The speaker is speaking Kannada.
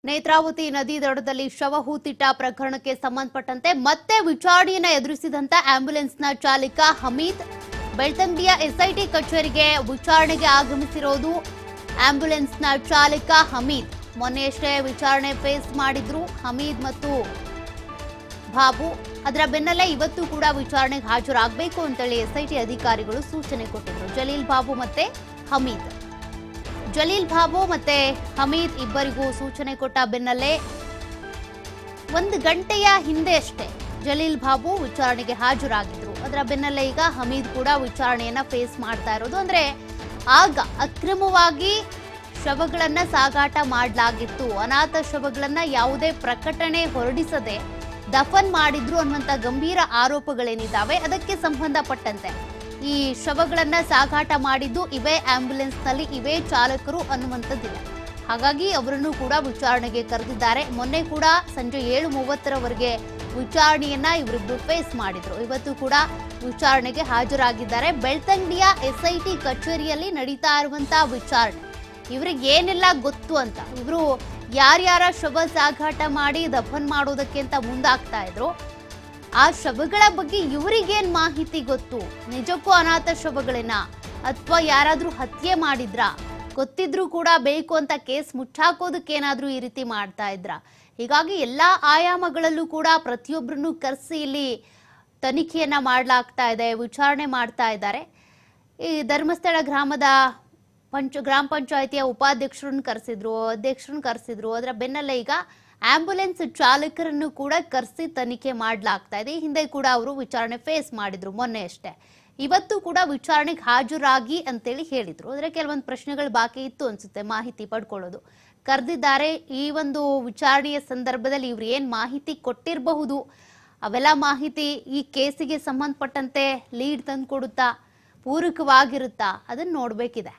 ನೇತ್ರಾವತಿ ನದಿ ದಡದಲ್ಲಿ ಶವ ಹೂತಿಟ್ಟ ಪ್ರಕರಣಕ್ಕೆ ಸಂಬಂಧಪಟ್ಟಂತೆ ಮತ್ತೆ ವಿಚಾರಣೆಯನ್ನು ಎದುರಿಸಿದಂತ ಆಂಬ್ಯುಲೆನ್ಸ್ನ ಚಾಲಕ ಹಮೀದ್ ಬೆಳ್ತಂಗಡಿಯ ಎಸ್ಐಟಿ ಕಚೇರಿಗೆ ವಿಚಾರಣೆಗೆ ಆಗಮಿಸಿರೋದು ಆಂಬ್ಯುಲೆನ್ಸ್ನ ಚಾಲಕ ಹಮೀದ್. ಮೊನ್ನೆಯಷ್ಟೇ ವಿಚಾರಣೆ ಫೇಸ್ ಮಾಡಿದ್ರು ಹಮೀದ್ ಮತ್ತು ಬಾಬು. ಅದರ ಬೆನ್ನಲ್ಲೇ ಇವತ್ತು ಕೂಡ ವಿಚಾರಣೆಗೆ ಹಾಜರಾಗಬೇಕು ಅಂತೇಳಿ ಎಸ್ಐಟಿ ಅಧಿಕಾರಿಗಳು ಸೂಚನೆ ಕೊಟ್ಟಿದ್ರು. ಜಲೀಲ್ ಬಾಬು ಮತ್ತೆ ಹಮೀದ್. ಜಲೀಲ್ ಬಾಬು ಮತ್ತೆ ಹಮೀದ್ ಇಬ್ಬರಿಗೂ ಸೂಚನೆ ಕೊಟ್ಟ ಬೆನ್ನಲ್ಲೇ 1 ಗಂಟೆಯ ಹಿಂದೆ ಅಷ್ಟೇ ಜಲೀಲ್ ಬಾಬು ವಿಚಾರಣೆಗೆ ಹಾಜರಾಗಿದ್ರು. ಅದರ ಬೆನ್ನಲ್ಲೇ ಈಗ ಹಮೀದ್ ಕೂಡ ವಿಚಾರಣೆಯನ್ನ ಫೇಸ್ ಮಾಡ್ತಾ ಇರೋದು. ಅಂದ್ರೆ ಆಗ ಅಕ್ರಮವಾಗಿ ಶವಗಳನ್ನ ಸಾಗಾಟ ಮಾಡಲಾಗಿತ್ತು, ಅನಾಥ ಶವಗಳನ್ನ ಯಾವುದೇ ಪ್ರಕಟಣೆ ಹೊರಡಿಸದೆ ದಫನ್ ಮಾಡಿದ್ರು ಅನ್ನುವಂತ ಗಂಭೀರ ಆರೋಪಗಳೇನಿದ್ದಾವೆ ಅದಕ್ಕೆ ಸಂಬಂಧಪಟ್ಟಂತೆ ಈ ಶವಗಳನ್ನ ಸಾಗಾಟ ಮಾಡಿದ್ದು ಇವೇ ಆಂಬ್ಯುಲೆನ್ಸ್ ನಲ್ಲಿ ಇವೇ ಚಾಲಕರು ಅನ್ನುವಂಥದ್ದಿದೆ. ಹಾಗಾಗಿ ಅವರನ್ನು ಕೂಡ ವಿಚಾರಣೆಗೆ ಕರೆದಿದ್ದಾರೆ. ಮೊನ್ನೆ ಕೂಡ ಸಂಜೆ 7:30ರವರೆಗೆ ವಿಚಾರಣೆಯನ್ನ ಇವರಿಬ್ಬರು ಫೇಸ್ ಮಾಡಿದ್ರು. ಇವತ್ತು ಕೂಡ ವಿಚಾರಣೆಗೆ ಹಾಜರಾಗಿದ್ದಾರೆ. ಬೆಳ್ತಂಗಡಿಯ ಎಸ್ಐಟಿ ಕಚೇರಿಯಲ್ಲಿ ನಡೀತಾ ಇರುವಂತಹ ವಿಚಾರಣೆ, ಇವ್ರಿಗೆ ಏನೆಲ್ಲ ಗೊತ್ತು ಅಂತ, ಇವರು ಯಾರ್ಯಾರ ಶವ ಸಾಗಾಟ ಮಾಡಿ ದಫನ್ ಮಾಡೋದಕ್ಕೆ ಅಂತ ಮುಂದಾಗ್ತಾ ಇದ್ರು, ಆ ಶವಗಳ ಬಗ್ಗೆ ಇವರಿಗೇನ್ ಮಾಹಿತಿ ಗೊತ್ತು, ನಿಜಕ್ಕೂ ಅನಾಥ ಶವಗಳೇನ ಅಥವಾ ಯಾರಾದ್ರೂ ಹತ್ಯೆ ಮಾಡಿದ್ರ, ಗೊತ್ತಿದ್ರು ಕೂಡ ಬೇಕು ಅಂತ ಕೇಸ್ ಮುಚ್ಚಾಕೋದಕ್ಕೇನಾದ್ರೂ ಈ ರೀತಿ ಮಾಡ್ತಾ ಇದ್ರ. ಹೀಗಾಗಿ ಎಲ್ಲಾ ಆಯಾಮಗಳಲ್ಲೂ ಕೂಡ ಪ್ರತಿಯೊಬ್ಬರನ್ನು ಕರೆಸಿ ಇಲ್ಲಿ ತನಿಖೆಯನ್ನ ಮಾಡಲಾಗ್ತಾ ಇದೆ, ವಿಚಾರಣೆ ಮಾಡ್ತಾ ಇದ್ದಾರೆ. ಈ ಧರ್ಮಸ್ಥಳ ಗ್ರಾಮದ ಗ್ರಾಮ ಪಂಚಾಯಿತಿಯ ಉಪಾಧ್ಯಕ್ಷರನ್ನು ಕರೆಸಿದ್ರು. ಅದರ ಬೆನ್ನಲ್ಲೇ ಈಗ ಆಂಬ್ಯುಲೆನ್ಸ್ ಚಾಲಕರನ್ನು ಕೂಡ ಕರೆಸಿ ತನಿಖೆ ಮಾಡಲಾಗ್ತಾ ಇದೆ. ಹಿಂದೆ ಕೂಡ ಅವರು ವಿಚಾರಣೆ ಫೇಸ್ ಮಾಡಿದ್ರು ಮೊನ್ನೆ ಅಷ್ಟೇ. ಇವತ್ತು ಕೂಡ ವಿಚಾರಣೆಗೆ ಹಾಜರಾಗಿ ಅಂತೇಳಿ ಹೇಳಿದ್ರು. ಅಂದ್ರೆ ಕೆಲವೊಂದು ಪ್ರಶ್ನೆಗಳು ಬಾಕಿ ಇತ್ತು ಅನ್ಸುತ್ತೆ, ಮಾಹಿತಿ ಪಡ್ಕೊಳ್ಳೋದು. ಕರೆದಿದ್ದಾರೆ. ಈ ಒಂದು ವಿಚಾರಣೆಯ ಸಂದರ್ಭದಲ್ಲಿ ಇವ್ರು ಏನ್ ಮಾಹಿತಿ ಕೊಟ್ಟಿರಬಹುದು, ಅವೆಲ್ಲ ಮಾಹಿತಿ ಈ ಕೇಸಿಗೆ ಸಂಬಂಧಪಟ್ಟಂತೆ ಲೀಡ್ ತಂದು ಕೊಡುತ್ತಾ, ಪೂರಕವಾಗಿರುತ್ತಾ, ಅದನ್ನ ನೋಡ್ಬೇಕಿದೆ.